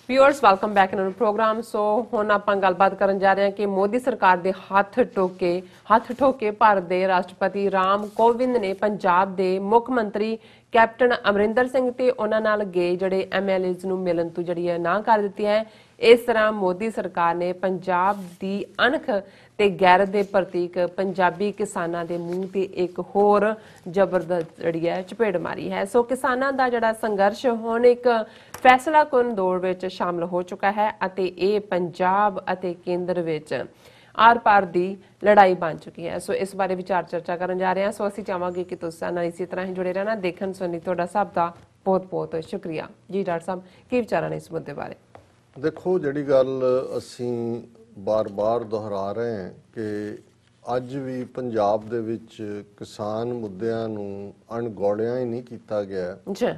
Viewers welcome back in programme. So हुण आपां गलबात करन जा रहे हैं कि मोदी सरकार दे हत्थ ठोके भारत दे राष्ट्रपति राम कोविंद ने पंजाब दे मुख मंत्री कैप्टन अमरिंदर सिंह ते उन्हां नाल गए जिहड़े MLAs नूं मिलन तों जिहड़ी है ना कर दित्ती है। इस तरह मोदी सरकार ने पंजाब दी अणख ते गैरत दे प्रतीक पंजाबी किसानां दे मूंह ते एक होर जबरदस्त जिहड़ी है चपेड़ मारी है। सो किसानां दा जिहड़ा संघर्ष हुण एक फैसलाकुन दौर विच शामिल हो चुका है अते ये पंजाब अते केंद्र विच आर पार दी लड़ाई बन चुकी है। सो इस बारे विचार चर्चा करन जा रहे हैं। सो असीं चाहांगे कि तुसीं नाल इसी तरह ही जुड़े रहना। देखण सुणने तुहाडा सब दा बहुत बहुत शुक्रिया जी। डॉक्टर साहब की विचार ने इस मुद्दे बारे? देखो जिहड़ी गल असीं बार-बार दोहरा रहे हैं कि अज भी पंजाब दे विच किसान मुद्दिਆਂ ਨੂੰ अणगौलिया ही नहीं किया गया जी।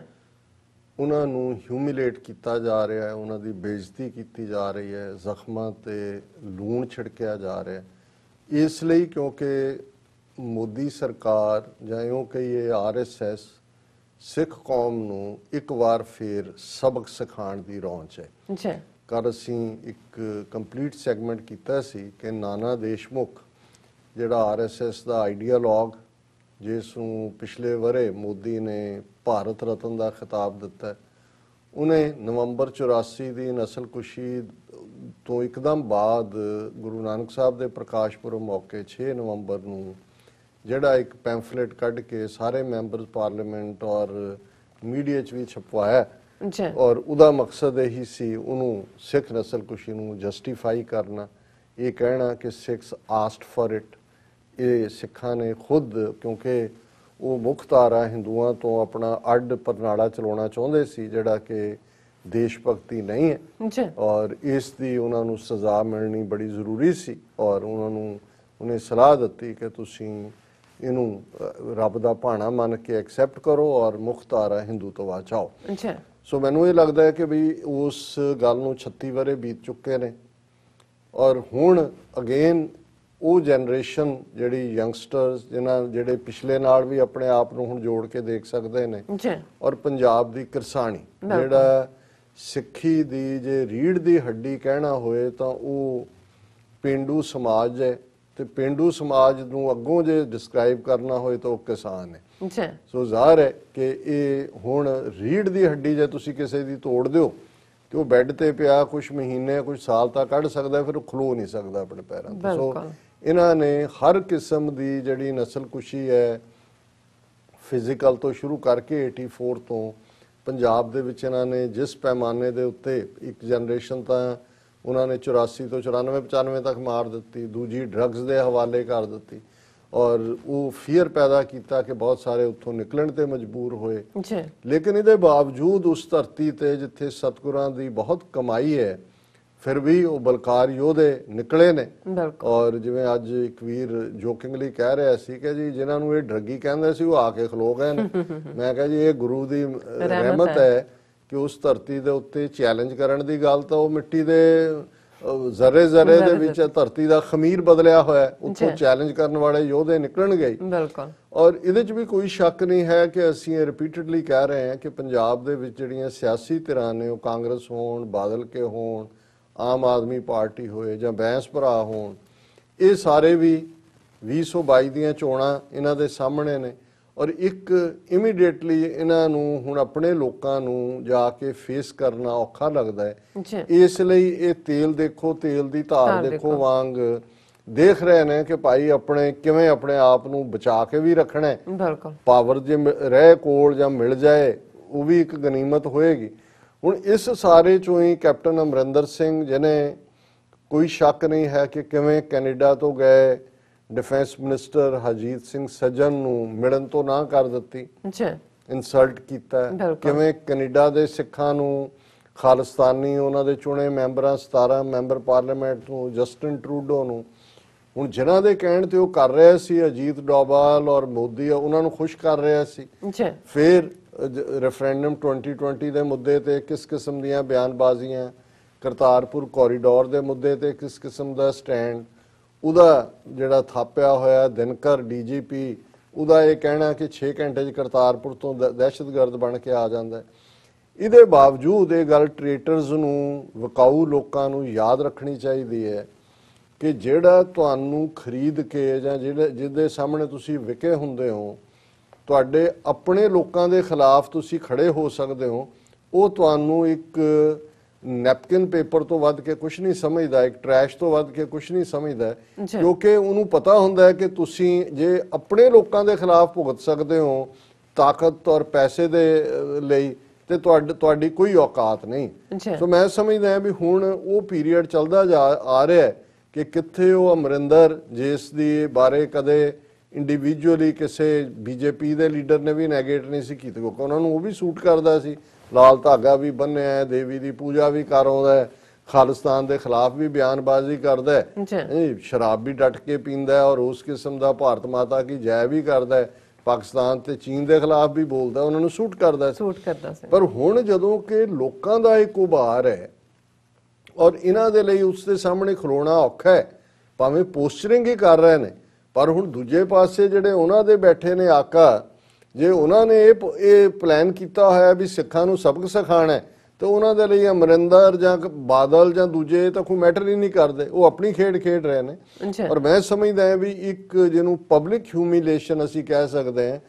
ਉਹਨਾਂ ਨੂੰ ਹਿਊਮਿਲੇਟ ਕੀਤਾ ਜਾ ਰਿਹਾ ਹੈ, ਉਹਨਾਂ ਦੀ ਬੇਇੱਜ਼ਤੀ ਕੀਤੀ ਜਾ ਰਹੀ ਹੈ, ਜ਼ਖਮਾਂ ਤੇ ਲੂਣ ਛਿੜਕਿਆ ਜਾ ਰਿਹਾ ਹੈ। ਇਸ ਲਈ ਕਿਉਂਕਿ ਮੋਦੀ ਸਰਕਾਰ ਜਾਂ ਇਉਂ ਕਹੀਏ RSS ਸਿੱਖ ਕੌਮ ਨੂੰ ਇੱਕ ਵਾਰ ਫੇਰ ਸਬਕ ਸਿਖਾਉਣ ਦੀ ਰੌਂਚ ਹੈ। ਜੀ। ਕੱਲ੍ਹ ਅਸੀਂ ਇੱਕ ਕੰਪਲੀਟ ਸੈਗਮੈਂਟ ਕੀਤਾ ਸੀ ਕਿ ਨਾਨਾ ਦੇਸ਼ਮੁਖ ਜਿਹੜਾ RSS ਦਾ ਆਈਡੀਆਲੋਗ ਜਿਸ ਨੂੰ ਪਿਛਲੇ ਵਰੇ ਮੋਦੀ ਨੇ ਭਾਰਤ ਰਤਨ ਦਾ ਖਿਤਾਬ ਦਿੱਤਾ, ਉਹਨੇ ਨਵੰਬਰ 84 ਦੀ ਨਸਲਕੁਸ਼ੀ ਤੋਂ ਇੱਕਦਮ ਬਾਅਦ ਗੁਰੂ ਨਾਨਕ ਸਾਹਿਬ ਦੇ ਪ੍ਰਕਾਸ਼ ਪੁਰਬ ਮੌਕੇ 6 ਨਵੰਬਰ ਨੂੰ ਜਿਹੜਾ ਇੱਕ ਪੈਂਫਲੇਟ ਕੱਢ ਕੇ ਸਾਰੇ ਮੈਂਬਰ ਪਾਰਲੀਮੈਂਟ ਔਰ ਮੀਡੀਆ 'ਚ ਵੀ ਛਪਵਾਇਆ ਔਰ ਉਹਦਾ ਮਕਸਦ ਇਹੀ ਸੀ ਉਹਨੂੰ ਸਿੱਖ ਨਸਲਕੁਸ਼ੀ ਨੂੰ ਜਸਟੀਫਾਈ ਕਰਨਾ, ਇਹ ਕਹਿਣਾ ਕਿ ਸਿੱਖਸ ਆਸਕਡ ਫॉर ਇਟ। ਇਹ ਸਿੱਖਾਂ ਨੇ ਖੁਦ ਕਿਉਂਕਿ ਉਹ ਮੁੱਖ ਧਾਰਾ ਹਿੰਦੂਆਂ ਤੋਂ ਆਪਣਾ ਅੱਡ ਪਰਨਾਲਾ ਚਲਾਉਣਾ ਚਾਹੁੰਦੇ ਸੀ ਜਿਹੜਾ ਕਿ ਦੇਸ਼ ਭਗਤੀ ਨਹੀਂ ਹੈ ਔਰ ਇਸ ਦੀ ਉਹਨਾਂ ਨੂੰ ਸਜ਼ਾ ਮਿਲਣੀ ਬੜੀ ਜ਼ਰੂਰੀ ਸੀ ਔਰ ਉਹਨਾਂ ਨੂੰ ਉਹਨੇ ਸਲਾਹ ਦਿੱਤੀ ਕਿ ਤੁਸੀਂ ਇਹਨੂੰ ਰੱਬ ਦਾ ਭਾਣਾ ਮੰਨ ਕੇ ਐਕਸੈਪਟ ਕਰੋ ਔਰ ਮੁੱਖ ਧਾਰਾ ਹਿੰਦੂ ਤੋਂ ਬਚਾਓ। ਸੋ ਮੈਨੂੰ ਇਹ ਲੱਗਦਾ ਹੈ ਕਿ ਵੀ ਉਸ ਗੱਲ ਨੂੰ 36 ਵਰੇ ਬੀਤ ਚੁੱਕੇ ਨੇ ਔਰ ਹੁਣ ਅਗੇਨ ਉਹ ਜਨਰੇਸ਼ਨ ਜਿਹੜੀ ਯੰਗਸਟਰਸ ਜਿਨ੍ਹਾਂ ਜਿਹੜੇ ਪਿਛਲੇ ਨਾਲ ਵੀ ਆਪਣੇ ਆਪ ਨੂੰ ਹੁਣ ਜੋੜ ਕੇ ਦੇਖ ਸਕਦੇ ਨੇ ਔਰ ਪੰਜਾਬ ਦੀ ਕਿਰਸਾਣੀ ਜਿਹੜਾ ਸਿੱਖੀ ਦੀ ਜੇ ਰੀੜ ਦੀ ਹੱਡੀ ਕਹਿਣਾ ਹੋਏ ਤਾਂ ਉਹ ਪੇਂਡੂ ਸਮਾਜ ਹੈ ਤੇ ਪੇਂਡੂ ਸਮਾਜ ਨੂੰ ਅੱਗੋਂ ਜੇ ਡਿਸਕ੍ਰਾਈਬ ਕਰਨਾ ਹੋਏ ਤਾਂ ਉਹ ਕਿਸਾਨ ਹੈ। ਸੋ ਜ਼ਾਹਰ ਹੈ ਕਿ ਇਹ ਹੁਣ ਰੀੜ ਦੀ ਹੱਡੀ ਜੇ ਤੁਸੀਂ ਕਿਸੇ ਦੀ ਤੋੜ ਦਿਓ ਤੇ ਉਹ ਬੈੱਡ ਤੇ ਪਿਆ ਕੁਝ ਮਹੀਨੇ ਕੁਝ ਸਾਲ ਤੱਕ ਕੱਢ ਸਕਦਾ, ਫਿਰ ਉਹ ਖਲੋ ਨਹੀਂ ਸਕਦਾ ਆਪਣੇ ਪੈਰਾਂ ਤੇ। ਸੋ ਇਹਨਾਂ ਨੇ ਹਰ ਕਿਸਮ ਦੀ ਜਿਹੜੀ ਨਸਲਕੁਸ਼ੀ ਹੈ ਫਿਜ਼ੀਕਲ ਤੋਂ ਸ਼ੁਰੂ ਕਰਕੇ 84 ਤੋਂ ਪੰਜਾਬ ਦੇ ਵਿੱਚ ਇਹਨਾਂ ਨੇ ਜਿਸ ਪੈਮਾਨੇ ਦੇ ਉੱਤੇ ਇੱਕ ਜਨਰੇਸ਼ਨ ਤਾਂ ਉਹਨਾਂ ਨੇ 84 ਤੋਂ 94 95 ਤੱਕ ਮਾਰ ਦਿੱਤੀ, ਦੂਜੀ ਡਰੱਗਸ ਦੇ ਹਵਾਲੇ ਕਰ ਦਿੱਤੀ ਔਰ ਉਹ ਫੀਅਰ ਪੈਦਾ ਕੀਤਾ ਕਿ ਬਹੁਤ ਸਾਰੇ ਉੱਥੋਂ ਨਿਕਲਣ ਤੇ ਮਜਬੂਰ ਹੋਏ। ਲੇਕਿਨ ਇਹਦੇ ਬਾਵਜੂਦ ਉਸ ਧਰਤੀ ਤੇ ਜਿੱਥੇ ਸਤਿਗੁਰਾਂ ਦੀ ਬਹੁਤ ਕਮਾਈ ਹੈ ਫਿਰ ਵੀ ਉਹ ਬਲਕਾਰ ਯੋਧੇ ਨਿਕਲੇ ਨੇ ਔਰ ਜਿਵੇਂ ਅੱਜ ਇੱਕ ਵੀਰ ਜੋਕਿੰਗਲੀ ਕਹਿ ਰਿਹਾ ਸੀ ਕਿ ਜੀ ਜਿਨ੍ਹਾਂ ਨੂੰ ਇਹ ਡਰੱਗੀ ਕਹਿੰਦੇ ਸੀ ਉਹ ਆ ਕੇ ਖਲੋ ਗਏ ਨੇ। ਮੈਂ ਕਿਹਾ ਜੀ ਇਹ ਗੁਰੂ ਦੀ ਰਹਿਮਤ ਹੈ ਕਿ ਉਸ ਧਰਤੀ ਦੇ ਉੱਤੇ ਚੈਲੰਜ ਕਰਨ ਦੀ ਗੱਲ ਤਾਂ ਉਹ ਮਿੱਟੀ ਦੇ ਜ਼ਰੇ ਜ਼ਰੇ ਦੇ ਵਿੱਚ ਧਰਤੀ ਦਾ ਖਮੀਰ ਬਦਲਿਆ ਹੋਇਆ, ਉੱਥੋਂ ਚੈਲੰਜ ਕਰਨ ਵਾਲੇ ਯੋਧੇ ਨਿਕਲਣਗੇ। ਔਰ ਇਹਦੇ 'ਚ ਵੀ ਕੋਈ ਸ਼ੱਕ ਨਹੀਂ ਹੈ ਕਿ ਅਸੀਂ ਇਹ ਰਿਪੀਟਡਲੀ ਕਹਿ ਰਹੇ ਹਾਂ ਕਿ ਪੰਜਾਬ ਦੇ ਵਿੱਚ ਜਿਹੜੀਆਂ ਸਿਆਸੀ ਧਿਰਾਂ ਨੇ ਉਹ ਕਾਂਗਰਸ ਹੋਣ, ਬਾਦਲ ਕੇ ਹੋਣ, ਆਮ ਆਦਮੀ ਪਾਰਟੀ ਹੋਏ ਜਾਂ ਬੈਂਸ ਭਰਾ ਹੋਣ, ਇਹ ਸਾਰੇ ਵੀ 2022 ਦੀਆਂ ਚੋਣਾਂ ਇਹਨਾਂ ਦੇ ਸਾਹਮਣੇ ਨੇ ਔਰ ਇੱਕ ਇਮੀਡੀਏਟਲੀ ਇਹਨਾਂ ਨੂੰ ਹੁਣ ਆਪਣੇ ਲੋਕਾਂ ਨੂੰ ਜਾ ਕੇ ਫੇਸ ਕਰਨਾ ਔਖਾ ਲੱਗਦਾ ਹੈ। ਇਸ ਲਈ ਇਹ ਤੇਲ ਦੇਖੋ ਤੇਲ ਦੀ ਧਾਰ ਦੇਖੋ ਵਾਂਗ ਦੇਖ ਰਹੇ ਨੇ ਕਿ ਭਾਈ ਆਪਣੇ ਕਿਵੇਂ ਆਪਣੇ ਆਪ ਨੂੰ ਬਚਾ ਕੇ ਵੀ ਰੱਖਣਾ, ਪਾਵਰ ਜੇ ਰਹਿ ਕੋਲ ਜਾਂ ਮਿਲ ਜਾਏ ਉਹ ਵੀ ਇੱਕ ਗਨੀਮਤ ਹੋਏਗੀ। ਹੁਣ ਇਸ ਸਾਰੇ ਚੋਂ ਹੀ ਕੈਪਟਨ ਅਮਰਿੰਦਰ ਸਿੰਘ ਜਿਹਨੇ ਕੋਈ ਸ਼ੱਕ ਨਹੀਂ ਹੈ ਕਿ ਕਿਵੇਂ ਕੈਨੇਡਾ ਤੋਂ ਗਏ डिफेंस मिनिस्टर हरजीत सिंह सज्जन ਨੂੰ ਮਿਲਣ ਤੋਂ ਨਾ ਕਰ ਦਿੱਤੀ, ਇਨਸਲਟ ਕੀਤਾ, ਕਿਵੇਂ ਕੈਨੇਡਾ ਦੇ ਸਿੱਖਾਂ ਨੂੰ ਖਾਲਿਸਤਾਨੀ ਉਹਨਾਂ ਦੇ ਚੁਣੇ ਮੈਂਬਰਾਂ 17 ਮੈਂਬਰ ਪਾਰਲੀਮੈਂਟ ਨੂੰ ਜਸਟਿਨ ਟਰੂਡੋ ਨੂੰ ਹੁਣ ਜਿਨ੍ਹਾਂ ਦੇ ਕਹਿਣ ਤੇ ਉਹ ਕਰ ਰਿਹਾ ਸੀ ਅਜੀਤ ਡੋਭਾਲ ਔਰ ਮੋਦੀ ਉਹਨਾਂ ਨੂੰ ਖੁਸ਼ ਕਰ ਰਿਹਾ ਸੀ। ਫਿਰ ਰੈਫਰੈਂਡਮ 2020 ਦੇ ਮੁੱਦੇ ਤੇ ਕਿਸ ਕਿਸਮ ਦੀਆਂ ਬਿਆਨਬਾਜ਼ੀਆਂ, ਕਰਤਾਰਪੁਰ ਕੋਰੀਡੋਰ ਦੇ ਮੁੱਦੇ ਤੇ ਕਿਸ ਕਿਸਮ ਦਾ ਸਟੈਂਡ, ਉਹਦਾ ਜਿਹੜਾ ਥਾਪਿਆ ਹੋਇਆ ਦਿਨਕਰ DGP ਉਹਦਾ ਇਹ ਕਹਿਣਾ ਕਿ 6 ਘੰਟੇ 'ਚ ਕਰਤਾਰਪੁਰ ਤੋਂ ਦਹਿਸ਼ਤਗਰਦ ਬਣ ਕੇ ਆ ਜਾਂਦਾ। ਇਹਦੇ ਬਾਵਜੂਦ ਇਹ ਗੱਲ ਟ੍ਰੇਡਰਸ ਨੂੰ, ਵਿਕਾਊ ਲੋਕਾਂ ਨੂੰ ਯਾਦ ਰੱਖਣੀ ਚਾਹੀਦੀ ਹੈ ਕਿ ਜਿਹੜਾ ਤੁਹਾਨੂੰ ਖਰੀਦ ਕੇ ਜਾਂ ਜਿਹਦੇ ਸਾਹਮਣੇ ਤੁਸੀਂ ਵਿਕੇ ਹੁੰਦੇ ਹੋ, ਤੁਹਾਡੇ ਆਪਣੇ ਲੋਕਾਂ ਦੇ ਖਿਲਾਫ ਤੁਸੀਂ ਖੜੇ ਹੋ ਸਕਦੇ ਹੋ, ਉਹ ਤੁਹਾਨੂੰ ਇੱਕ ਨੈਪਕਿਨ ਪੇਪਰ ਤੋਂ ਵੱਧ ਕੇ ਕੁਝ ਨਹੀਂ ਸਮਝਦਾ, ਇੱਕ ਟਰੈਸ਼ ਤੋਂ ਵੱਧ ਕੇ ਕੁਝ ਨਹੀਂ ਸਮਝਦਾ, ਕਿਉਂਕਿ ਉਹਨੂੰ ਪਤਾ ਹੁੰਦਾ ਹੈ ਕਿ ਤੁਸੀਂ ਜੇ ਆਪਣੇ ਲੋਕਾਂ ਦੇ ਖਿਲਾਫ ਭੁਗਤ ਸਕਦੇ ਹੋ ਤਾਕਤ ਔਰ ਪੈਸੇ ਦੇ ਲਈ, ਤੇ ਤੁਹਾਡੀ ਕੋਈ ਔਕਾਤ ਨਹੀਂ। ਸੋ ਮੈਂ ਸਮਝਦਾ ਵੀ ਹੁਣ ਉਹ ਪੀਰੀਅਡ ਚੱਲਦਾ ਆ ਰਿਹਾ ਹੈ ਕਿ ਕਿੱਥੇ ਉਹ ਅਮਰਿੰਦਰ, ਜਿਸ ਦੀ ਬਾਰੇ ਕਦੇ ਇੰਡੀਵਿਜੂਅਲੀ ਕਿਸੇ ਬੀਜੇਪੀ ਦੇ ਲੀਡਰ ਨੇ ਵੀ ਨੈਗੇਟ ਨਹੀਂ ਸੀ ਕੀਤਾ, ਕਿਉਂਕਿ ਉਹਨਾਂ ਨੂੰ ਉਹ ਵੀ ਸੂਟ ਕਰਦਾ ਸੀ, ਲਾਲ ਧਾਗਾ ਵੀ ਬੰਨਿਆ, ਦੇਵੀ ਦੀ ਪੂਜਾ ਵੀ ਕਰ ਆਉਂਦਾ ਹੈ, ਖਾਲਿਸਤਾਨ ਦੇ ਖਿਲਾਫ ਵੀ ਬਿਆਨਬਾਜ਼ੀ ਕਰਦਾ ਹੈ, ਸ਼ਰਾਬ ਵੀ ਡਟ ਕੇ ਪੀਂਦਾ ਹੈ ਔਰ ਉਸ ਕਿਸਮ ਦਾ ਭਾਰਤ ਮਾਤਾ ਕੀ ਜੈ ਵੀ ਕਰਦਾ ਹੈ, ਪਾਕਿਸਤਾਨ ਤੇ ਚੀਨ ਦੇ ਖਿਲਾਫ ਵੀ ਬੋਲਦਾ, ਉਹਨਾਂ ਨੂੰ ਸੂਟ ਕਰਦਾ ਸੀ। ਪਰ ਹੁਣ ਜਦੋਂ ਕਿ ਲੋਕਾਂ ਦਾ ਇੱਕ ਉਭਾਰ ਹੈ ਔਰ ਇਹਨਾਂ ਦੇ ਲਈ ਉਸ ਦੇ ਸਾਹਮਣੇ ਖਲੋਣਾ ਔਖਾ ਹੈ, ਭਾਵੇਂ ਪੋਸਚਰਿੰਗ ਹੀ ਕਰ ਰਹੇ ਨੇ, ਪਰ ਹੁਣ ਦੂਜੇ ਪਾਸੇ ਜਿਹੜੇ ਉਹਨਾਂ ਦੇ ਬੈਠੇ ਨੇ ਆਕਾ, ਜੇ ਉਹਨਾਂ ਨੇ ਇਹ ਪਲਾਨ ਕੀਤਾ ਹੋਇਆ ਵੀ ਸਿੱਖਾਂ ਨੂੰ ਸਬਕ ਸਿਖਾਉਣਾ ਹੈ, ਤੇ ਉਹਨਾਂ ਦੇ ਲਈ ਅਮਰਿੰਦਰ ਜਾਂ ਬਾਦਲ ਜਾਂ ਦੂਜੇ ਤਾਂ ਕੋਈ ਮੈਟਰ ਹੀ ਨਹੀਂ ਕਰਦੇ, ਉਹ ਆਪਣੀ ਖੇਡ ਖੇਡ ਰਹੇ ਨੇ। ਔਰ ਮੈਂ ਸਮਝਦਾ ਹਾਂ ਵੀ ਇੱਕ ਜਿਹਨੂੰ ਪਬਲਿਕ ਹਿਊਮਿਲੇਸ਼ਨ ਅਸੀਂ ਕਹਿ ਸਕਦੇ ਹਾਂ,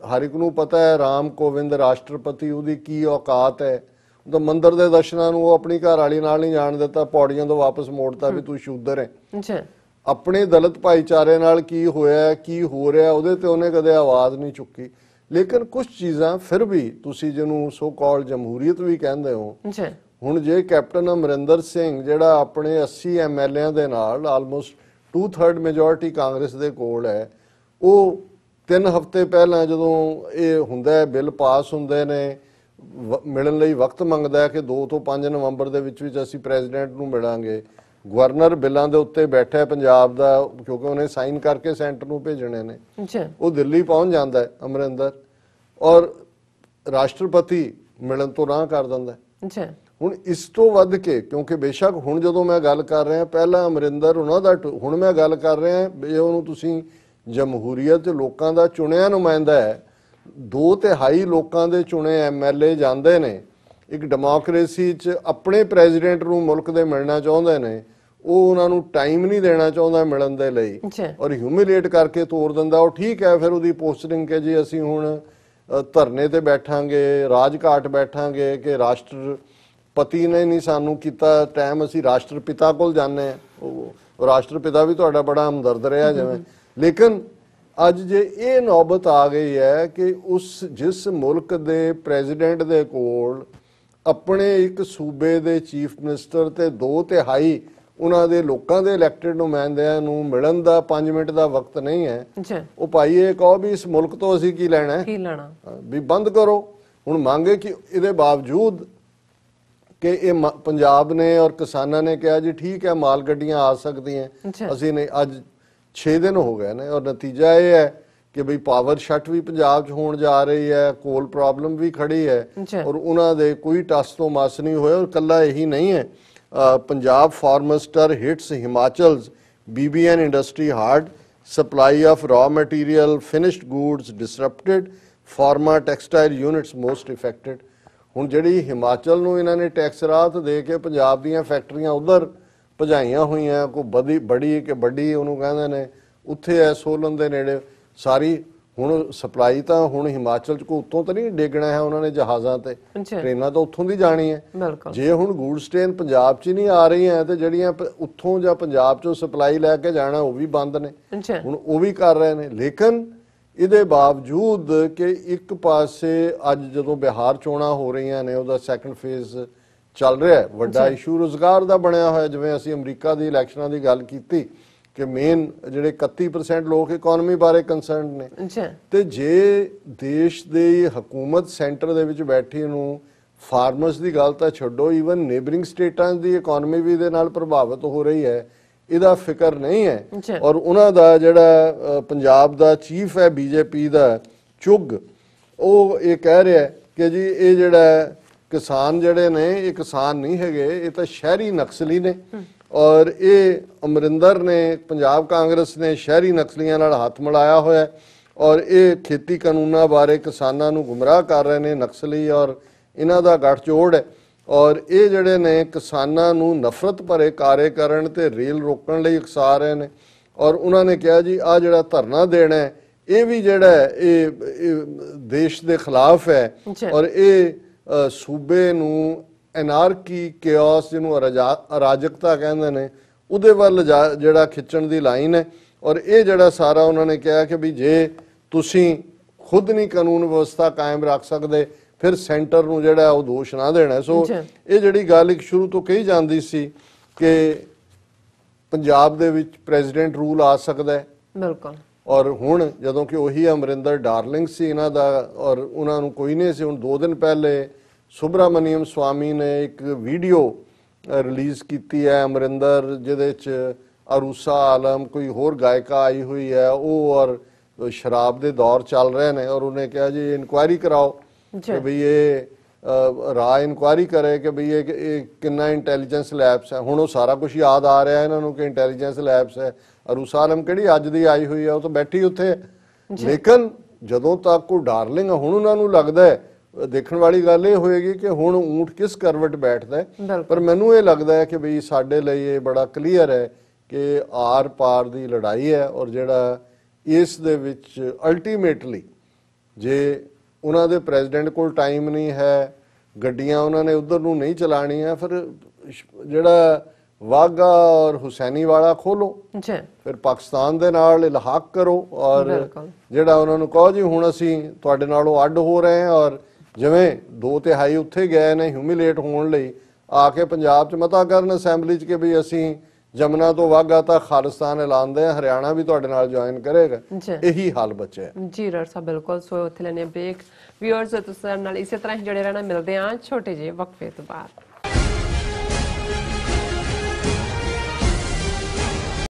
ਹਰ ਇੱਕ ਨੂੰ ਪਤਾ ਹੈ ਰਾਮ ਕੋਵਿੰਦ ਰਾਸ਼ਟਰਪਤੀ, ਉਹਦੀ ਕੀ ਔਕਾਤ ਹੈ, ਤਾਂ ਮੰਦਰ ਦੇ ਦਰਸ਼ਨਾਂ ਨੂੰ ਉਹ ਆਪਣੀ ਘਰ ਵਾਲੀ ਨਾਲ ਨਹੀਂ ਜਾਣ ਦਿੱਤਾ, ਪੌੜੀਆਂ ਤੋਂ ਵਾਪਸ ਮੋੜਤਾ ਵੀ ਤੂੰ ਸ਼ੂਦਰ ਹੈ। ਆਪਣੇ ਦਲਿਤ ਭਾਈਚਾਰੇ ਨਾਲ ਕੀ ਹੋਇਆ, ਕੀ ਹੋ ਰਿਹਾ, ਉਹਦੇ ਤੇ ਉਹਨੇ ਕਦੇ ਆਵਾਜ਼ ਨਹੀਂ ਚੁੱਕੀ। ਲੇਕਿਨ ਕੁਝ ਚੀਜ਼ਾਂ ਫਿਰ ਵੀ, ਤੁਸੀਂ ਜਿਹਨੂੰ ਸੋ ਕਾਲ ਜਮਹੂਰੀਅਤ ਵੀ ਕਹਿੰਦੇ ਹੋ, ਹੁਣ ਜੇ ਕੈਪਟਨ ਅਮਰਿੰਦਰ ਸਿੰਘ ਜਿਹੜਾ ਆਪਣੇ 80 MLA ਦੇ ਨਾਲ ਆਲਮੋਸਟ 2/3 ਮੈਜੋਰਿਟੀ ਕਾਂਗਰਸ ਦੇ ਕੋਲ ਹੈ, ਉਹ 3 ਹਫ਼ਤੇ ਪਹਿਲਾਂ ਜਦੋਂ ਇਹ ਹੁੰਦਾ ਹੈ, ਬਿੱਲ ਪਾਸ ਹੁੰਦੇ ਨੇ, ਮਿਲਣ ਲਈ ਵਕਤ ਮੰਗਦਾ ਹੈ ਕਿ 2 ਤੋਂ 5 ਨਵੰਬਰ ਦੇ ਵਿੱਚ ਅਸੀਂ ਪ੍ਰੈਜ਼ੀਡੈਂਟ ਨੂੰ ਮਿਲਾਂਗੇ, ਗਵਰਨਰ ਬਿੱਲਾਂ ਦੇ ਉੱਤੇ ਬੈਠਾ ਹੈ ਪੰਜਾਬ ਦਾ, ਕਿਉਂਕਿ ਉਹਨੇ ਸਾਈਨ ਕਰਕੇ ਸੈਂਟਰ ਨੂੰ ਭੇਜਣੇ ਨੇ, ਉਹ ਦਿੱਲੀ ਪਹੁੰਚ ਜਾਂਦਾ ਹੈ ਅਮਰਿੰਦਰ, ਔਰ ਰਾਸ਼ਟਰਪਤੀ ਮਿਲਣ ਤੋਂ ਨਾ ਕਰ ਦਿੰਦਾ। ਹੁਣ ਇਸ ਤੋਂ ਵੱਧ ਕੇ, ਕਿਉਂਕਿ ਬੇਸ਼ੱਕ ਹੁਣ ਜਦੋਂ ਮੈਂ ਗੱਲ ਕਰ ਰਿਹਾ, ਪਹਿਲਾਂ ਅਮਰਿੰਦਰ ਉਹਨਾਂ ਦਾ, ਹੁਣ ਮੈਂ ਗੱਲ ਕਰ ਰਿਹਾ ਵੀ ਉਹਨੂੰ ਤੁਸੀਂ ਜਮਹੂਰੀਅਤ ਲੋਕਾਂ ਦਾ ਚੁਣਿਆ ਨੁਮਾਇੰਦਾ ਹੈ, 2/3 ਲੋਕਾਂ ਦੇ ਚੁਣੇ MLA ਜਾਂਦੇ ਨੇ, ਇੱਕ ਡੈਮੋਕ੍ਰੇਸੀ 'ਚ ਆਪਣੇ ਪ੍ਰੈਜ਼ੀਡੈਂਟ ਨੂੰ ਮੁਲਕ ਦੇ ਮਿਲਣਾ ਚਾਹੁੰਦੇ ਨੇ, ਉਹ ਉਹਨਾਂ ਨੂੰ ਟਾਈਮ ਨਹੀਂ ਦੇਣਾ ਚਾਹੁੰਦਾ ਮਿਲਣ ਦੇ ਲਈ ਔਰ ਹਿਊਮਿਲੇਟ ਕਰਕੇ ਤੋੜ ਦਿੰਦਾ। ਉਹ ਠੀਕ ਹੈ, ਫਿਰ ਉਹਦੀ ਪੋਸਟਿੰਗ ਕਿ ਜੀ ਅਸੀਂ ਹੁਣ ਧਰਨੇ ਤੇ ਬੈਠਾਂਗੇ, ਰਾਜਘਾਟ ਬੈਠਾਂਗੇ ਕਿ ਰਾਸ਼ਟਰਪਤੀ ਨੇ ਨਹੀਂ ਸਾਨੂੰ ਕੀਤਾ ਟਾਈਮ, ਅਸੀਂ ਰਾਸ਼ਟਰਪਿਤਾ ਕੋਲ ਜਾਂਦੇ ਹਾਂ। ਉਹ ਰਾਸ਼ਟਰਪਿਤਾ ਵੀ ਤੁਹਾਡਾ ਬੜਾ ਹਮਦਰਦ ਰਿਹਾ ਜਿਵੇਂ। ਲੇਕਿਨ ਅੱਜ ਜੇ ਇਹ ਨੌਬਤ ਆ ਗਈ ਹੈ ਕਿ ਜਿਸ ਮੁਲਕ ਦੇ ਪ੍ਰੈਜ਼ੀਡੈਂਟ ਦੇ ਕੋਲ ਆਪਣੇ ਇੱਕ ਸੂਬੇ ਦੇ ਚੀਫ ਮਿਨਿਸਟਰ ਤੇ 2/3 ਉਹਨਾਂ ਦੇ ਲੋਕਾਂ ਦੇ ਇਲੈਕਟਿਡ ਨੁਮਾਇੰਦਿਆਂ ਨੂੰ ਮਿਲਣ ਦਾ 5 ਮਿੰਟ ਦਾ ਵਕਤ ਨਹੀਂ ਹੈ, ਉਹ ਭਾਈ ਇਹ ਕਹੋ ਵੀ ਇਸ ਮੁਲਕ ਤੋਂ ਅਸੀਂ ਕੀ ਲੈਣਾ ਵੀ ਬੰਦ ਕਰੋ। ਹੁਣ ਮੰਗੇ ਕਿ ਇਹਦੇ ਬਾਵਜੂਦ ਕਿ ਇਹ ਪੰਜਾਬ ਨੇ ਔਰ ਕਿਸਾਨਾਂ ਨੇ ਕਿਹਾ ਜੀ ਠੀਕ ਹੈ ਮਾਲ ਗੱਡੀਆਂ ਆ ਸਕਦੀਆਂ, ਅਸੀਂ ਨਹੀਂ, ਅੱਜ 6 ਦਿਨ ਹੋ ਗਏ ਨੇ ਔਰ ਨਤੀਜਾ ਇਹ ਹੈ ਕਿ ਬਈ ਪਾਵਰ ਸ਼ਟ ਵੀ ਪੰਜਾਬ 'ਚ ਹੋਣ ਜਾ ਰਹੀ ਹੈ, ਕੋਲ ਪ੍ਰੋਬਲਮ ਵੀ ਖੜੀ ਹੈ ਔਰ ਉਹਨਾਂ ਦੇ ਕੋਈ ਟਸ ਤੋਂ ਮਸ ਨਹੀਂ ਹੋਇਆ। ਔਰ ਕੱਲਾ ਇਹੀ ਨਹੀਂ ਹੈ, ਪੰਜਾਬ ਫਾਰਮਸਟਰ ਹਿਟਸ ਹਿਮਾਚਲ's BBN industry hard, supply of raw material, finished goods disrupted, pharma textile units most affected। ਹੁਣ ਜਿਹੜੀ ਹਿਮਾਚਲ ਨੂੰ ਇਹਨਾਂ ਨੇ ਟੈਕਸ ਰਾਹਤ ਦੇ ਕੇ ਪੰਜਾਬ ਦੀਆਂ ਫੈਕਟਰੀਆਂ ਉਧਰ ਭਜਾਈਆਂ ਹੋਈਆਂ, ਕੋਈ ਵੱਡੀ ਉਹਨੂੰ ਕਹਿੰਦੇ ਨੇ, ਉੱਥੇ ਹੈ ਸੋਲਨ ਦੇ ਨੇੜੇ ਸਾਰੀ। ਹੁਣ ਸਪਲਾਈ ਤਾਂ ਹੁਣ ਹਿਮਾਚਲ 'ਚ ਕੋਈ ਉੱਤੋਂ ਤਾਂ ਨਹੀਂ ਡੇਗਣਾ ਹੈ, ਉਹਨਾਂ ਨੇ ਜਹਾਜ਼ਾਂ ਤੇ, ਟ੍ਰੇਨਾਂ ਤਾਂ ਉੱਥੋਂ ਦੀ ਜਾਣੀ ਹੈ। ਜੇ ਹੁਣ ਗੂਡਸ ਟ੍ਰੇਨ ਪੰਜਾਬ 'ਚ ਹੀ ਨਹੀਂ ਆ ਰਹੀਆਂ ਤੇ ਜਿਹੜੀਆਂ ਉੱਥੋਂ ਜਾਂ ਪੰਜਾਬ 'ਚੋਂ ਸਪਲਾਈ ਲੈ ਕੇ ਜਾਣਾ ਉਹ ਵੀ ਬੰਦ ਨੇ, ਹੁਣ ਉਹ ਵੀ ਕਰ ਰਹੇ ਨੇ। ਲੇਕਿਨ ਇਹਦੇ ਬਾਵਜੂਦ ਕਿ ਇੱਕ ਪਾਸੇ ਅੱਜ ਜਦੋਂ ਬਿਹਾਰ ਚੋਣਾਂ ਹੋ ਰਹੀਆਂ ਨੇ, ਉਹਦਾ ਸੈਕੰਡ ਫੇਜ਼ ਚੱਲ ਰਿਹਾ ਹੈ, ਵੱਡਾ ਇਸ਼ੂ ਰੁਜ਼ਗਾਰ ਦਾ ਬਣਿਆ ਹੋਇਆ। ਜਿਵੇਂ ਅਸੀਂ ਅਮਰੀਕਾ ਦੀ ਇਲੈਕਸ਼ਨਾਂ ਦੀ ਗੱਲ ਕੀਤੀ ਕਿ ਮੇਨ ਜਿਹੜੇ 31% ਲੋਕ ਇਕਨੋਮੀ ਬਾਰੇ ਕੰਸਰਨਡ ਨੇ, ਤੇ ਜੇ ਦੇਸ਼ ਦੀ ਹਕੂਮਤ ਸੈਂਟਰ ਦੇ ਵਿੱਚ ਬੈਠੀ ਨੂੰ ਫਾਰਮਰਸ ਦੀ ਗੱਲ ਤਾਂ ਛੱਡੋ, ਈਵਨ ਨੇਬਰਿੰਗ ਸਟੇਟਾਂ ਦੀ ਇਕਨੋਮੀ ਵੀ ਇਹਦੇ ਨਾਲ ਪ੍ਰਭਾਵਿਤ ਹੋ ਰਹੀ ਹੈ, ਇਹਦਾ ਫਿਕਰ ਨਹੀਂ ਹੈ। ਔਰ ਉਹਨਾਂ ਦਾ ਜਿਹੜਾ ਪੰਜਾਬ ਦਾ ਚੀਫ ਹੈ BJP ਦਾ ਚੁੱਗ, ਉਹ ਇਹ ਕਹਿ ਰਿਹਾ ਕਿ ਜੀ ਇਹ ਜਿਹੜਾ ਕਿਸਾਨ ਜਿਹੜੇ ਨੇ ਇਹ ਕਿਸਾਨ ਨਹੀਂ ਹੈਗੇ, ਇਹ ਤਾਂ ਸ਼ਹਿਰੀ ਨਕਸਲੀ ਨੇ ਔਰ ਇਹ ਅਮਰਿੰਦਰ ਨੇ, ਪੰਜਾਬ ਕਾਂਗਰਸ ਨੇ ਸ਼ਹਿਰੀ ਨਕਸਲੀਆਂ ਨਾਲ ਹੱਥ ਮਿਲਾਇਆ ਹੋਇਆ ਔਰ ਇਹ ਖੇਤੀ ਕਾਨੂੰਨਾਂ ਬਾਰੇ ਕਿਸਾਨਾਂ ਨੂੰ ਗੁੰਮਰਾਹ ਕਰ ਰਹੇ ਨੇ ਨਕਸਲੀ ਔਰ ਇਹਨਾਂ ਦਾ ਗੱਠਜੋੜ ਹੈ ਔਰ ਇਹ ਜਿਹੜੇ ਨੇ ਕਿਸਾਨਾਂ ਨੂੰ ਨਫ਼ਰਤ ਭਰੇ ਕਾਰੇ ਕਰਨ ਤੇ ਰੇਲ ਰੋਕਣ ਲਈ ਉਕਸਾ ਰਹੇ ਨੇ ਔਰ ਉਹਨਾਂ ਨੇ ਕਿਹਾ ਜੀ ਆ ਜਿਹੜਾ ਧਰਨਾ ਦੇਣਾ ਹੈ ਇਹ ਵੀ ਜਿਹੜਾ ਹੈ ਇਹ ਦੇਸ਼ ਦੇ ਖਿਲਾਫ ਹੈ ਔਰ ਇਹ ਸੂਬੇ ਨੂੰ ਐਨਾਰਕੀ ਕਿਓਸ ਜਿਹਨੂੰ ਅਰਾਜਕਤਾ ਕਹਿੰਦੇ ਨੇ ਉਹਦੇ ਵੱਲ ਜਿਹੜਾ ਖਿੱਚਣ ਦੀ ਲਾਈਨ ਹੈ ਔਰ ਇਹ ਜਿਹੜਾ ਸਾਰਾ ਉਹਨਾਂ ਨੇ ਕਿਹਾ ਕਿ ਵੀ ਜੇ ਤੁਸੀਂ ਖੁਦ ਨਹੀਂ ਕਾਨੂੰਨ ਵਿਵਸਥਾ ਕਾਇਮ ਰੱਖ ਸਕਦੇ ਫਿਰ ਸੈਂਟਰ ਨੂੰ ਜਿਹੜਾ ਉਹ ਦੋਸ਼ ਨਾ ਦੇਣਾ। ਸੋ ਇਹ ਜਿਹੜੀ ਗੱਲ ਇੱਕ ਸ਼ੁਰੂ ਤੋਂ ਕਹੀ ਜਾਂਦੀ ਸੀ ਕਿ ਪੰਜਾਬ ਦੇ ਵਿੱਚ ਪ੍ਰੈਜ਼ੀਡੈਂਟ ਰੂਲ ਆ ਸਕਦਾ ਹੈ ਬਿਲਕੁਲ ਔਰ ਹੁਣ ਜਦੋਂ ਕਿ ਉਹੀ ਅਮਰਿੰਦਰ ਡਾਰਲਿੰਗ ਸੀ ਇਹਨਾਂ ਦਾ ਔਰ ਉਹਨਾਂ ਨੂੰ ਕੋਈ ਨਹੀਂ ਸੀ। ਹੁਣ 2 ਦਿਨ ਪਹਿਲੇ ਸੁਬਰਾਮਨੀਅਮ ਸਵਾਮੀ ਨੇ ਇੱਕ ਵੀਡੀਓ ਰਿਲੀਜ਼ ਕੀਤੀ ਹੈ ਅਮਰਿੰਦਰ ਜਿਹਦੇ 'ਚ ਅਰੂਸਾ ਆਲਮ ਕੋਈ ਹੋਰ ਗਾਇਕਾ ਆਈ ਹੋਈ ਹੈ ਉਹ ਔਰ ਸ਼ਰਾਬ ਦੇ ਦੌਰ ਚੱਲ ਰਹੇ ਨੇ ਔਰ ਉਹਨੇ ਕਿਹਾ ਜੀ ਇਨਕੁਆਇਰੀ ਕਰਾਓ ਕਿ ਬਈ ਇਹ ਰਾਹ ਇਨਕੁਆਇਰੀ ਕਰੇ ਕਿ ਬਈ ਇਹ ਕਿੰਨਾ ਇੰਟੈਲੀਜੈਂਸ ਲੈਬਸ ਹੈ। ਹੁਣ ਉਹ ਸਾਰਾ ਕੁਝ ਯਾਦ ਆ ਰਿਹਾ ਇਹਨਾਂ ਨੂੰ ਕਿ ਇੰਟੈਲੀਜੈਂਸ ਲੈਬਸ ਹੈ। ਅਰੂਸਾ ਆਲਮ ਕਿਹੜੀ ਅੱਜ ਦੀ ਆਈ ਹੋਈ ਹੈ ਉਹ ਤਾਂ ਬੈਠੀ ਉੱਥੇ ਲੇਕਿਨ ਜਦੋਂ ਤੱਕ ਉਹ ਡਾਰਲਿੰਗ ਹੁਣ ਉਹਨਾਂ ਨੂੰ ਲੱਗਦਾ ਹੈ ਦੇਖਣ ਵਾਲੀ ਗੱਲ ਇਹ ਹੋਏਗੀ ਕਿ ਹੁਣ ਊਂਠ ਕਿਸ ਕਰਵਟ ਬੈਠਦਾ ਹੈ। ਪਰ ਮੈਨੂੰ ਇਹ ਲੱਗਦਾ ਹੈ ਕਿ ਬਈ ਸਾਡੇ ਲਈ ਇਹ ਬੜਾ ਕਲੀਅਰ ਹੈ ਕਿ ਆਰ ਪਾਰ ਦੀ ਲੜਾਈ ਹੈ ਔਰ ਜਿਹੜਾ ਇਸ ਦੇ ਵਿੱਚ ਅਲਟੀਮੇਟਲੀ ਜੇ ਉਹਨਾਂ ਦੇ ਪ੍ਰੈਜ਼ੀਡੈਂਟ ਕੋਲ ਟਾਈਮ ਨਹੀਂ ਹੈ ਗੱਡੀਆਂ ਉਹਨਾਂ ਨੇ ਉਧਰ ਨੂੰ ਨਹੀਂ ਚਲਾਣੀਆਂ ਫਿਰ ਜਿਹੜਾ ਵਾਗਾ ਔਰ ਹੁਸੈਨੀ ਵਾਲਾ ਖੋਲੋ ਫਿਰ ਪਾਕਿਸਤਾਨ ਦੇ ਨਾਲ ਇਲਹਾਕ ਕਰੋ ਔਰ ਜਿਹੜਾ ਉਹਨਾਂ ਨੂੰ ਕਹੋ ਜੀ ਹੁਣ ਅਸੀਂ ਤੁਹਾਡੇ ਨਾਲੋਂ ਅੱਡ ਹੋ ਰਹੇ ਹਾਂ ਔਰ ਜਿਵੇਂ 2/3 ਉੱਥੇ ਗਏ ਨੇ ਹਿਊਮਿਲੇਟ ਹੋਣ ਲਈ ਆ ਕੇ ਪੰਜਾਬ 'ਚ ਮਤਾ ਕਰਨ ਅਸੈਂਬਲੀ 'ਚ ਕਿ ਵੀ ਅਸੀਂ ਜਮਨਾ ਤੋਂ ਵਾਗਾ ਤੱਕ ਖਾਲਿਸਤਾਨ ਐਲਾਨਦੇ ਆ ਹਰਿਆਣਾ ਵੀ ਤੁਹਾਡੇ ਨਾਲ ਜੁਆਇਨ ਕਰੇਗਾ ਇਹੀ ਹਾਲ ਬਚਿਆ ਜੀ ਰਰ ਸਾਹਿਬ ਬਿਲਕੁਲ। ਸੋ ਉੱਥੇ ਲੈਣੇ ਬ੍ਰੇਕ ਵਿਊਅਰਸ ਤੁਸੀਂ ਨਾਲ ਇਸੇ ਤਰ੍ਹਾਂ ਹੀ ਜੁੜੇ ਰਹਿਣਾ ਮਿਲਦੇ ਆ ਛੋਟੇ ਜਿਹੇ ਵਕਫੇ ਤੋਂ ਬਾਅਦ।